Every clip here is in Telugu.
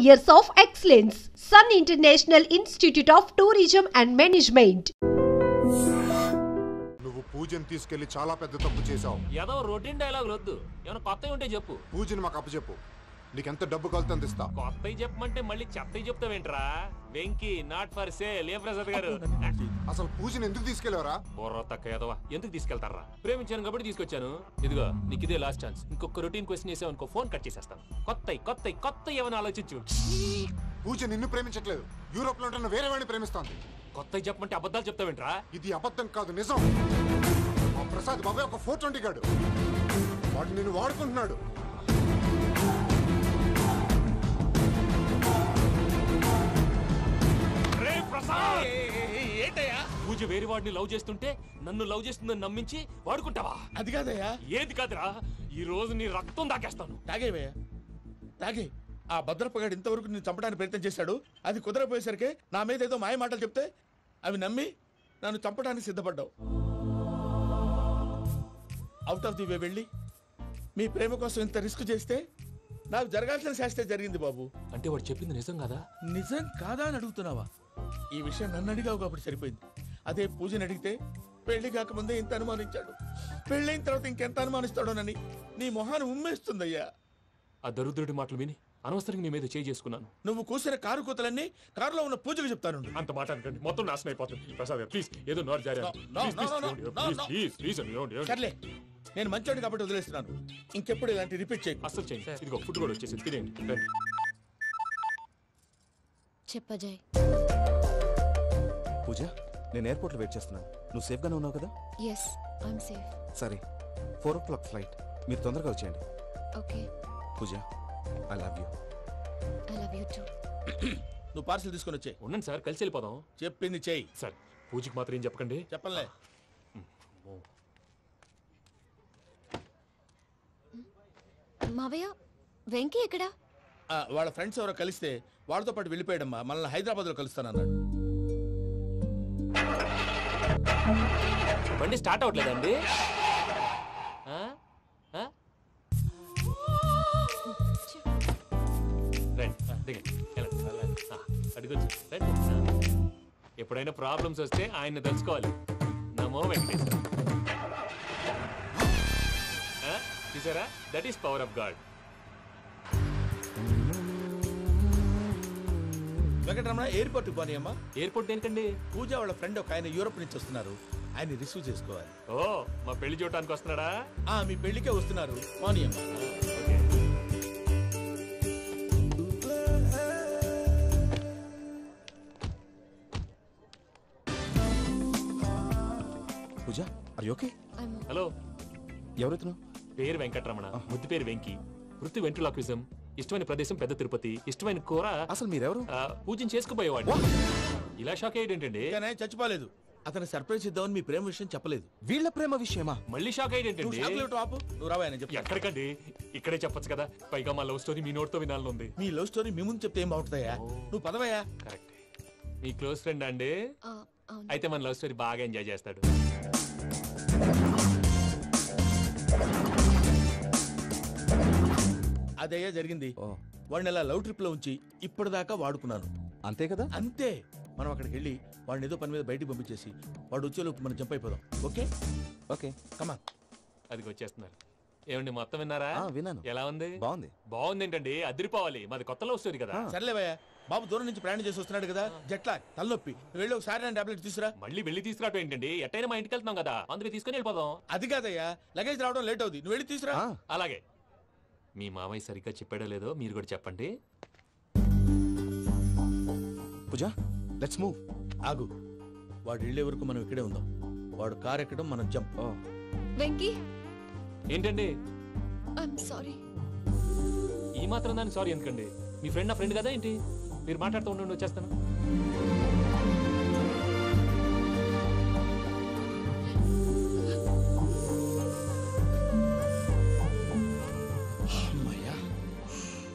years of excellence. Sun International Institute of Tourism and Management. నువ్వు పూజని తీసుకెళ్లి చాలా పెద్ద తప్పు చేశావు. ఏదో రొటీన్ డైలాగ్ వద్దు, ఏమైనా కొత్తవి ఉంటే చెప్పు. పూజని మాకు అప్పచెప్పు. నీకెంత డబ్బు కలితే అందిస్తా. కొత్తవి చెప్పమంటే మళ్ళీ చెత్తవి చెప్తావేంట్రా? Venky not for sale. ఏ ప్రసాద్ గారు అసలు పూజని ఎందుకు తీసుకెళ్లేవరా? బొర్ర తక్క ఏదవా, ఎందుకు తీసుకెళ్తారా? ప్రేమించాను కాబట్టి తీసుకొచ్చాను. ఇదిగో నీకు ఇదే లాస్ట్ ఛాన్స్. ఇంకొక రొటీన్ క్వశ్చన్ చేసావు అనుకో, ఫోన్ కట్ చేసేస్తాను. కొత్త ఏమైనా ఆలోచించు. పూజ నిన్ను ప్రేమించట్లేదు, యూరోప్ లో ఉంటున్న వేరే వాడిని ప్రేమిస్తోంది. కొత్తవి చెప్పమంటే అబద్ధాలు చెప్తావేంట్రా? ఇది అబద్ధం కాదు, నిజం. మా ప్రసాద్ బాబాయ్ ఒక 420 గాడు, వాడు నిన్ను వాడుకుంటున్నాడు. పూజ వేరే వాడిని లవ్ చేస్తుంటే నన్ను లవ్ చేస్తుందని నమ్మించి వాడుకుంటావా? అది కాదయ్యా. ఏది కాదురా, ఈ రోజు నీ రక్తం దాకేస్తాను. తాగేవయ్యా, తాగే. ఆ భద్రపగాడు ఇంతవరకు నేను చంపడానికి ప్రయత్నం చేశాడు. అది కుదరపోయేసరికి నా మీద ఏదో మాయ మాటలు చెప్తే అవి నమ్మి నన్ను చంపడానికి సిద్ధపడ్డావు. అవుట్ ఆఫ్ ది వే వెళ్ళి మీ ప్రేమ కోసం ఇంత రిస్క్ చేస్తే నాకు జరగాల్సిన శాస్త్రే జరిగింది బాబు. అంటే వాడు చెప్పింది నిజం కదా? నిజం కాదా అని అడుగుతున్నావా? ఈ విషయం నన్ను అడిగావు కాబట్టి సరిపోయింది. అదే పూజని అడిగితే పెళ్లి కాకముందే ఇంత అనుమానించాడు, పెళ్ళైన తర్వాత ఇంకెంత అనుమానిస్తాడోనని నీ మొహాన్ని ఉమ్మేస్తుందయ్యా. ఆ దరిద్రుడి మాటలు విని అనవసరంగా నీ మీద చేసుకున్నాను. నువ్వు కూసిన కారు కూతలన్నీ కారులో ఉన్న పూజకు చెప్తాను. అంత మాట అనకండి, మొత్తం నాశనం అయిపోతుంది. ప్రసాద్ ప్లీజ్, ఏదో నోరు జారీ. సర్లే, నేను మంచోడి కాబట్టి వదిలేస్తున్నాను. ఇంకెప్పుడు ఇలాంటి రిపీట్ చేయి. అసలు చేయండి. ఇదిగో ఫుడ్ కూడా వచ్చేసి తినేయండి. చెప్పజాయ్. పూజ, నేను ఎయిర్పోర్ట్లో వెయిట్ చేస్తున్నాను. నువ్వు సేఫ్గానే ఉన్నావు కదా? Yes, I'm safe. సరే, 4 o'clock ఫ్లైట్. మీరు తొందరగా వచ్చేయండి. Okay. Pooja, I love you. I love you too. నువ్వు పార్సల్ తీసుకొని వచ్చే. ఉండండి సార్, కలిసి వెళ్ళిపోదాం. చెప్పింది చెయ్యి సార్. పూజకి మాత్రం ఏం చెప్పకండి. చెప్పలే. మావయ్య, వెంకీ ఎక్కడా? వాళ్ళ ఫ్రెండ్స్ ఎవరో కలిస్తే వాళ్ళతో పాటు వెళ్ళిపోయాడమ్మా. మనల్ని హైదరాబాద్లో కలుస్తానన్నాడు. బండి స్టార్ట్ అవ్వట్లేదండి. ఎప్పుడైనా ప్రాబ్లమ్స్ వస్తే ఆయన్ని తెలుసుకోవాలి. నమో వెంకటేశ్వర. చూసారా, that is power of God. Venkataramana, airport పోనీ అమ్మా. ఎయిర్పోర్ట్ ఏంటండి? పూజ వాళ్ళ ఫ్రెండ్ ఒక ఆయన యూరోప్ నుంచి వస్తున్నారు, ఆయన రిసీవ్ చేసుకోవాలి. ఓ, మా పెళ్లి చూడటానికి వస్తున్నాడా? మీ పెళ్లికే వస్తున్నారు. పోనీ అమ్మా. పూజ, ఆర్ యు ఓకే? హలో, ఎవరైతును? పేరు వెంకటరమణ, ముద్దు పేరు వెంకీ, వృత్తి వెంట్రులాక్విజం, ఇష్టమైన ప్రదేశం పెద్ద తిరుపతి, ఇష్టమైన కూర. అసలు మీరెవరు? పూజను చేసుకుపోయేవాడు. ఇలా షాక్ అయ్యేటండి. చచ్చిపోలేదు. అతను సర్ప్రైజ్ ఇద్దామని మీ ప్రేమ విషయం చెప్పలేదు. వీళ్ళ ప్రేమ విషయమా? మళ్ళీ షాక్ అయ్యేటండి. నువ్వు రావా? ఎక్కడికండి, ఇక్కడే చెప్పొచ్చు కదా. పైగా మా లవ్ స్టోరీ మీ నోట్తో వినాలని ఉంది. మీ లవ్ స్టోరీ మీ ముందు చెప్తే ఏం బాగుంటుందయ్యా? నువ్వు పదవయ్యా. కరెక్ట్. మీ క్లోజ్ ఫ్రెండ్ అండి? అయితే మన లవ్ స్టోరీ బాగా ఎంజాయ్ చేస్తాడు. అదయ్యా జరిగింది. వాడిని అలా లవ్ ట్రిప్ లో ఉంచి ఇప్పటిదాకా వాడుకున్నాను. అంతే కదా? అంతే. మనం అక్కడికి వెళ్ళి వాడిని ఏదో పని మీద బయటికి పంపించేసి వాడు వచ్చేలోపు మనం జంప్ అయిపోదాం. ఓకే ఓకే, కమాన్. అది వచ్చేస్తున్నారు. ఏమండి, మొత్తం విన్నారా? విన్నాను. ఎలా ఉంది? బాగుంది. బాగుంది ఏంటండి, అదిరిపోవాలి. మాది కొత్త లవ్ స్టోరీ కదా. సర్లేవయ్యా, బాబు దూరం నుంచి ప్రయాణం చేసి వస్తున్నాడు కదా, జట్లా తలనొప్పి. వెళ్ళి ఒకసారి టాబ్లెట్ తీసుకురా. మళ్ళీ వెళ్ళి తీసుకురావటం ఏంటండి? ఎట్టైనా మా ఇంటికి వెళ్తున్నాం కదా, అందుకే తీసుకుని వెళ్ళిపోదాం. అది కాదయ్యా, లగేజ్ రావడం లేట్ అవుతుంది. నువ్వు వెళ్ళి తీసుకురా. అలాగే. మీ మామయ్య సరిగ్గా చెప్పాడో లేదో మీరు కూడా చెప్పండి. పూజ, లెట్స్ మూవ్. ఆగు, వాడు వెళ్ళే వరకు మనం ఇక్కడే ఉందాం. వాడు కార్ ఎక్కడం, మనం జంప్. వెంకీ, ఏంటండి? I'm sorry. ఈ మాత్రం దానికి సారీ ఎందుకండి? మీ ఫ్రెండ్ నా ఫ్రెండ్ కదా ఏంటి? మీరు మాట్లాడుతూ ఉండండి, వచ్చేస్తాను.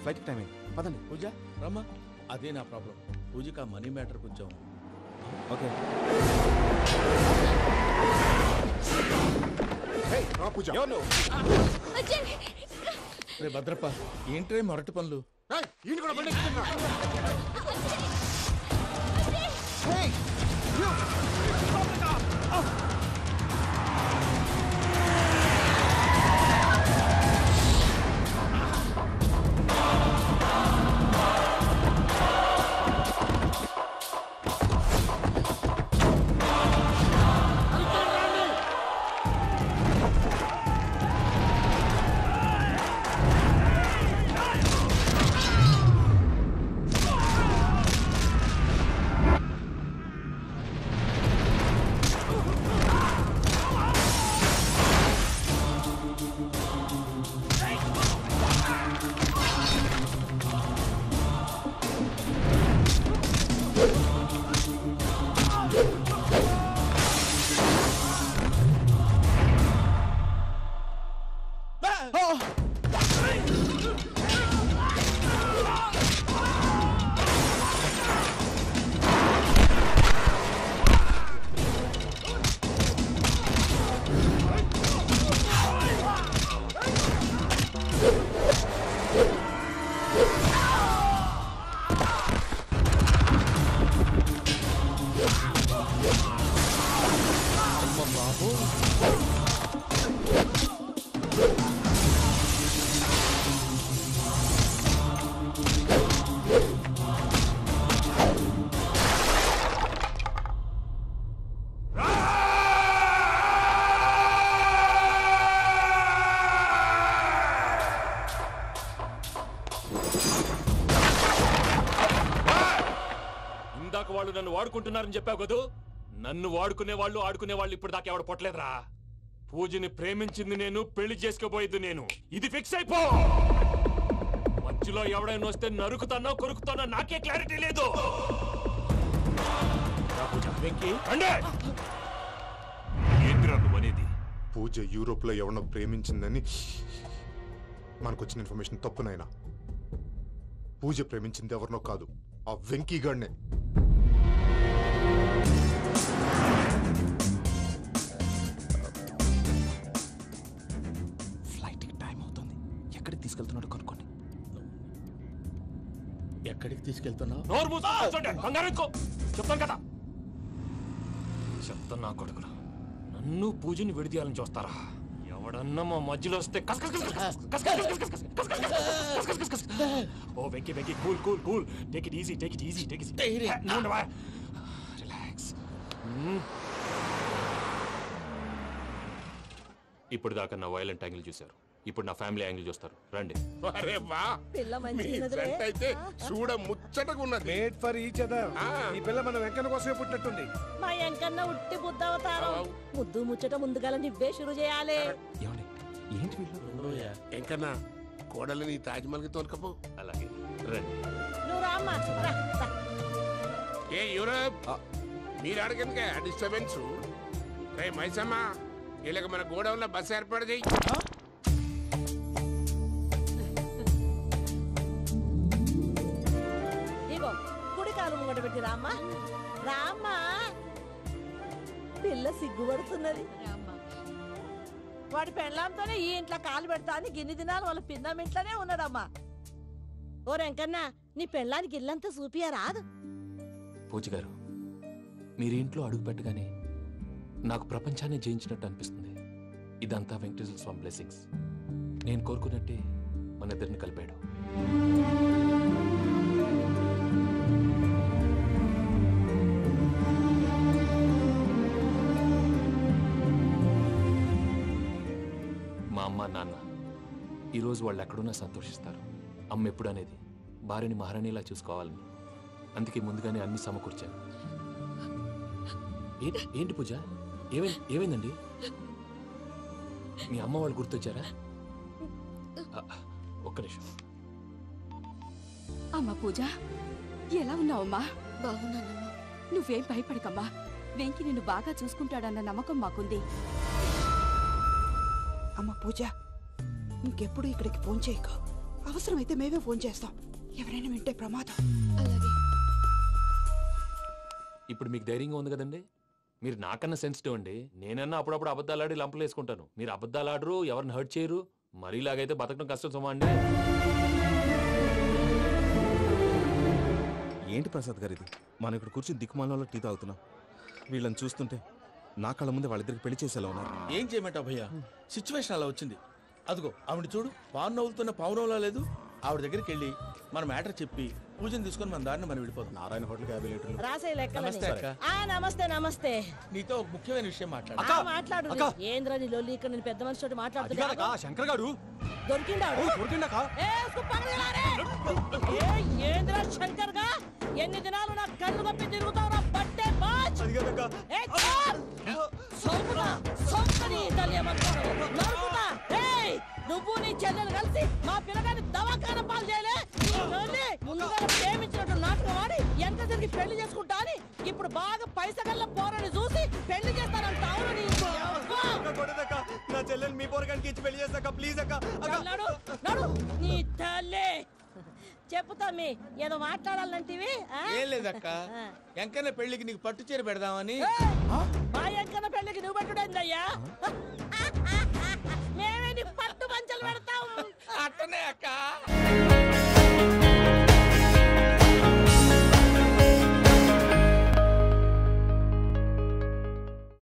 ఫ్లైట్ టైం అయింది, పదండి. పూజ రమ్మా. అదే నా ప్రాబ్లం. పూజకి ఆ మనీ మ్యాటర్ కొంచెం. ఓకే. రే భద్రప్ప, ఏంట్రే మొరటి పనులు? ఈయన కూడా బండి ఎక్కుతున్నా. వాళ్ళు నన్ను వాడుకుంటున్నారని చెప్పావు కదూ. నన్ను వాడుకునే వాళ్ళు ఆడుకునే వాళ్ళు ఇప్పుడు దాకా ఎవడ పొట్టలేదురా. పూజని ప్రేమించింది నేను, పెళ్లి చేసుకోబోయేది నేను. ఇది ఫిక్స్ అయిపో. మధ్యలో ఎవడైనా వస్తే నరుకుతానో కొరుకుతానో నాకే క్లారిటీ లేదు. ఏంద్రా నువ్వు అనేది? పూజ యూరోప్ లో ఎవరినో ప్రేమించిందని మనకొచ్చిన ఇన్ఫర్మేషన్ తప్పునైనా. పూజ ప్రేమించింది ఎవరినో కాదు, ఆ వెంకీ గాడినే. ఫ్లైట్ కి టైం అవుతుంది. ఎక్కడికి తీసుకెళ్తున్నాడు కనుక్కోండి. ఎక్కడికి తీసుకెళ్తున్నావు? నోరు మూసుకో, బంగారెత్తుకో. చెప్తాను కదా. చెప్తాను నా కొడుకులు. నన్ను పూజని విడిదీయాలని చూస్తారా? ఎవడన్నా మా మధ్యలో వస్తే ఓ Venky Venky, cool cool cool. Take it easy, take it easy, take it easy. Relax. ఇప్పుడు దాకా నా వైలెంట్ యాంగిల్ చూశారు, ఇప్పుడు నా ఫ్యామిలీ యాంగిల్ చూస్తారు. రండి. అరే వా, మీ ఫ్రెండ్ అయితే చూడ ముచ్చటగా ఉన్నది. Made for each other. ఈ పిల్ల మన వెంకన్న కోసమే పుట్టినట్టుంది. మా వెంకన్న ఉట్టి బుద్ధవతారం. ముద్దు ముచ్చట ముందుగా నువ్వే షురు చేయాలి. ఏమండి ఏంటి వీళ్ళు? ఎంకన్నా కోడలిని తాజ్మహల్ కి తోలుకపో. అలాగే రండి. నువ్వు రామ్మా. ఏ యూరప్ మీరు అడగనుక డిస్టర్బెన్స్. రే మైసమ్మ, ఇలాగ మన గోడౌన్లో బస్సు ఏర్పాటు చేయి. ఇగో కుడి కాలు ముంగట పెట్టి రామ్మా. రామ్మా, పిల్ల సిగ్గుపడుతున్నది. వాడి పెళ్ళాంతోనే ఈ ఇంట్లో కాలు పెడతా అని గిన్ని దినాలు వాళ్ళ పిన్నం ఇంట్లోనే ఉన్నాడమ్మా. ఓ వెంకన్నా, నీ పెళ్ళానికి ఇల్లంతా చూపియా రాదు. పూజ గారు, మీరు ఇంట్లో అడుగు పెట్టగానే నాకు ప్రపంచాన్ని జయించినట్టు అనిపిస్తుంది. ఇదంతా వెంకటేశ్వర స్వామి బ్లెస్సింగ్స్. నేను కోరుకున్నట్టే మన ఇద్దరిని కలిపాడు. మా అమ్మ నాన్న ఈరోజు వాళ్ళు ఎక్కడున్నా సంతోషిస్తారు. అమ్మ ఎప్పుడు అనేది భార్యని మహారాణిలా చూసుకోవాలని. అందుకే ముందుగానే అన్ని సమకూర్చాను. ఏంటి పూజ, ఏమైందండి? మీ అమ్మ వాళ్ళు గుర్తొచ్చారా? ఒక్క నిమిషం. అమ్మా పూజ, ఎలా ఉన్నావమ్మా? బాగున్నానమ్మా. నువ్వేం భయపడకమ్మా. వెంకి నిన్ను బాగా చూసుకుంటాడన్న నమ్మకం మాకుంది. అమ్మ పూజ, ఇంకెప్పుడు ఇక్కడికి ఫోన్ చేయకు. అవసరమైతే మేమే ఫోన్ చేస్తాం. ఎవరైనా వింటే ప్రమాదం. అలాగే. ఇప్పుడు మీకు ధైర్యంగా ఉంది కదండి. మీరు నాకన్నా సెన్సిటివ్ అండి. నేనన్నా అప్పుడప్పుడు అబద్ధాలు ఆడి లంపలు వేసుకుంటాను. మీరు అబద్ధాలు ఆడరు, ఎవరిని హర్ట్ చేయరు. మరీలాగైతే బతకడం కష్టం సుమా అండి. ఏంటి ప్రసాద్ గారు ఇది? మనం ఇక్కడ కూర్చుని దిక్కుమాలలో టీ తాగుతున్నాం. వీళ్ళని చూస్తుంటే నా కళ్ళ ముందే వాళ్ళిద్దరికి పెళ్లి చేసేలా ఉన్నారు. ఏం చేయమంటావు భయ్యా, సిచ్యువేషన్ అలా వచ్చింది. అదిగో ఆవిడ చూడు, పావు నవ్వులుతున్న పావునవ్వులా లేదు. ఆవిడ దగ్గరికి వెళ్ళి మన మ్యాటర్ చెప్పి పూజను తీసుకొని మన దారిని మనం వెళ్ళిపోతాం. నారాయణ హోటల్కి 50 లీటర్లు. రాసే లెక్కలని. నమస్తే అక్క. నమస్తే నమస్తే. నీతో ఒక ముఖ్యమైన విషయం మాట్లాడు. మాట్లాడు. ఏంద్రా నీ లొల్లి? ఇక్కడ నేను పెద్ద మనిషి తోటి మాట్లాడుతున్నా. శంకర్ గారు దొరికిందాడు. ఏంద్రా శంకర్ గా ఎన్ని దినాలు నా కళ్ళు కప్పి తిరుగుతావు నా బట్టే బాచ్. నువ్వు నీ చెల్లెలు కలిసి మా పిల్లగాని దవాఖాన పాలు చేయలే. ముందుగా ప్రేమించినట్టు నాటకం ఆడి ఎంత తిరిగి పెళ్లి చేసుకుంటా అని ఇప్పుడు బాగా పైసగల్ల పోరని చూసి పెళ్లి చేస్తానంట. నా చెల్లెలు మీ పోరగానికి ఇచ్చి పెళ్లి చేస్తాక ప్లీజ్ అక్క. నడు నీ తల్లి. చెప్పుతా మీ ఏదో మాట్లాడాలంటివి. ఏం లేదక్క, ఎంకన్న పెళ్లికి నీకు పట్టు చీర పెడదామని. మా ఎంకన్న పెళ్లికి నువ్వు పెట్టుడైందయ్యా.